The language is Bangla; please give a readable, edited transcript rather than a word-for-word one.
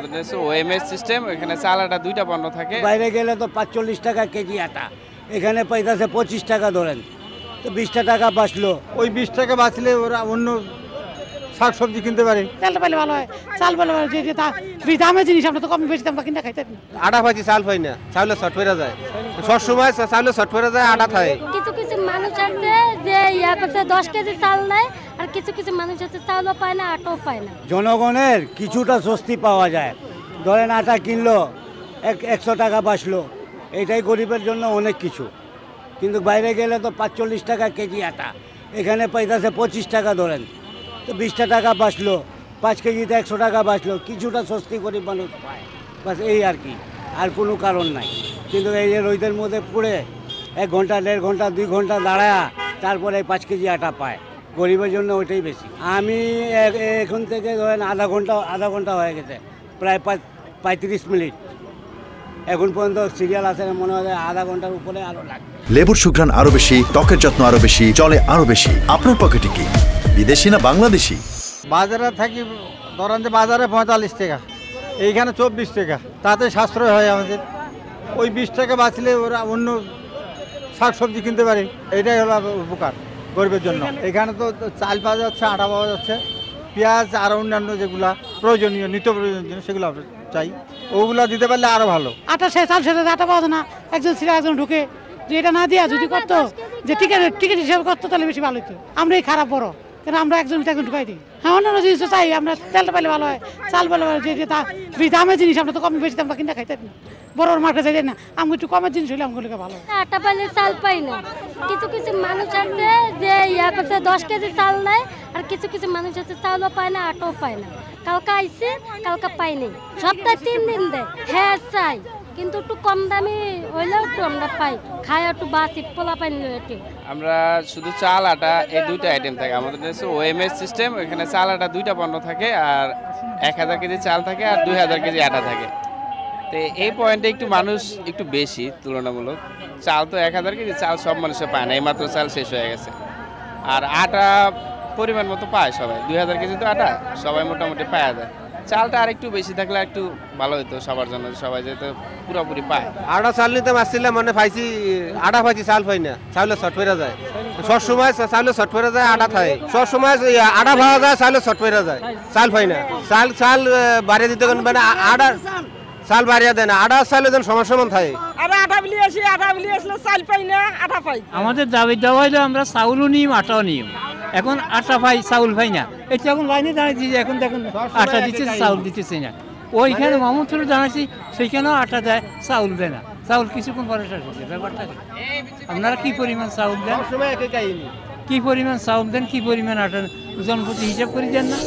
আমাদের দেশে ওএমএস সিস্টেম, এখানে চাল আটা দুইটা পণ্য থাকে। বাইরে গেলে তো 45 টাকা কেজি আটা, এখানে পাইতেছে 25 টাকা ধরেন, তো 20 টাকা বাঁচলো। ওই 20 টাকা বাঁচলে ওরা অন্য শাক সবজি কিনতে পারে। তেলটা পেলে ভালো হয়, চাল পেলে ভালো, যে দামের জিনিস আমরা তো কম বেশি দাম কিনে খাইতে। আটা পাইছি চাল পাই না, চাউলে শর্ট পড়ে যায়, সব সময় চাউলে শর্ট পড়ে যায়, আটা খায়। কিছু কিছু মানুষ আছে যে ইয়াতে 10 কেজি চাল নেয়, আর কিছু কিছু মানুষ আছে চালও পায় না, আটাও পায় না। জনগণের কিছুটা স্বস্তি পাওয়া যায়, ধরেন আটা কিনলো 100 টাকা বাঁচলো, এটাই গরিবের জন্য অনেক কিছু। কিন্তু বাইরে গেলে তো 45 টাকা কেজি আটা, এখানে পাইতেছে 25 টাকা ধরেন, তো 20 টাকা বাঁচলো, 5 কেজিতে 100 টাকা বাঁচলো, কিছুটা স্বস্তি গরিব মানুষ পায়, বাস এই আর কি, আর কোনো কারণ নাই। কিন্তু এই যে রোদের মধ্যে পুড়ে 1 ঘন্টা 1.5 ঘন্টা 2 ঘন্টা দাঁড়ায় তারপরে 5 কেজি আটা পায়, গরিবের জন্য ওইটাই বেশি। আমি এখন থেকে ধরেন আধা ঘন্টা হয়ে গেছে, প্রায় 35 মিনিট, এখন পর্যন্ত সিরিয়াল আছে, মনে হয় আধা ঘন্টার উপরে আরও লাগবে। লেবুর সুঘ্রাণ আরো বেশি, ত্বকের যত্ন আরো বেশি, চলে আরো বেশি। আপনার পকেটে কি বিদেশি না বাংলাদেশি? বাজারে থাকি ধরেন যে বাজারে 45 টাকা, এইখানে 24 টাকা, তাতে সাশ্রয় হয় আমাদের। ওই 20 টাকা বাঁচলে ওরা অন্য শাক সবজি কিনতে পারে, এটাই হলো উপকার গরিবের জন্য। এখানে তো চাল পাওয়া যাচ্ছে, আটা পাওয়া যাচ্ছে, পেঁয়াজ আর অন্যান্য যেগুলা প্রয়োজনীয় নিত্য প্রয়োজনীয় সেগুলো চাই, ওগুলা দিতে পারলে আরো ভালো। আটা শেষ, চাল শেষ, আটা পাওয়া যায় না, একজন ছিল একজন ঢুকে, যে এটা না দিয়া যদি করতো, যে টিকিট হিসেবে করতো, তাহলে বেশি ভালো হতো। আমরাই খারাপ বড়, কেন আমরা একজন ঢুকাই দিই। হ্যাঁ, অন্যান্য জিনিস তো চাই, আমরা তেলটা পেলে ভালো হয়, চাল পেলে ভালো, যে দামের জিনিস আমরা তো কম বেশি দাম কিনে খাইতে না, বড় মার্কেটে যাই না, আমি একটু কমের জিনিস হলে আমাগুলোকে ভালো। আটা পাইলে চাল পাই না। কিছু কিছু মানুষ আছে যে ইয়াতে 10 কেজি চাল নেয়, আর কিছু কিছু মানুষ আছে চালও পায় না, আটাও পায় না। কালকে আইছে, কালকে পাইনি, সপ্তাহে 3 দিন দেয়। হ্যাঁ চাই, কিন্তু একটু কম দামি হইলেও একটু আমরা পাই, খাই একটু বাসি পোলা পাই একটু। আমরা শুধু চাল আটা এই দুইটা আইটেম থাকে আমাদের দেশে ওএমএস সিস্টেম, এখানে চাল আটা দুইটা পণ্য থাকে, আর 1000 কেজি চাল থাকে আর 2000 কেজি আটা থাকে। তো এই পয়েন্টে একটু মানুষ একটু বেশি তুলনামূলক। চাল তো 1000 কেজি চাল সব মানুষে পায় না, এইমাত্র চাল শেষ হয়ে গেছে। আর আটা পরিমাণ মতো পায় সবাই, 2000 কেজি তো আটা সবাই মোটামুটি পাওয়া যায়। চালটা আর একটু বেশি থাকলে একটু ভালো হতো সবার জন্য, সবাই যেহেতু পুরোপুরি পায়। আটা চাল নিতে আসছিলাম, মানে পাইছি আটা পাইছি চাল পাই না, চাউলে শর্ট পড়ে যায়, সব সময় চাউলে শর্ট পড়ে যায়, আটা খায়, সব সময় আটা পাওয়া যায়, চাউলে শর্ট পড়ে যায়, চাল পাই না। চাল বাড়িয়ে দিতে মানে আটা চাল বাড়িয়ে দেয় না, আটা চালে যেন সমান সমান থাকে। আটা বিলি আসি, আটা বিলি আসলে চাল পাই না, আটা পাই। আমাদের দাবি দেওয়া হইলে আমরা চাউলও নিম, আটাও নিম। এখন আটা পাই, চাউল পাই না, এটা এখন লাইনে দাঁড়িয়েছি, এখন দেখুন আটা দিচ্ছে, চাউল দিতেছে না। ওইখানে মোহাম্মদপুরে জানাচ্ছি, সেইখানেও আটা দেয়, চাউল দেয় না। চাউল কিছুক্ষণ পরে শেষ হচ্ছে, ব্যাপারটা আপনারা কি পরিমাণ চাউল দেন, কি পরিমাণ চাউল দেন, কি পরিমাণ আটা জনপ্রতি হিসাব করে দেন না।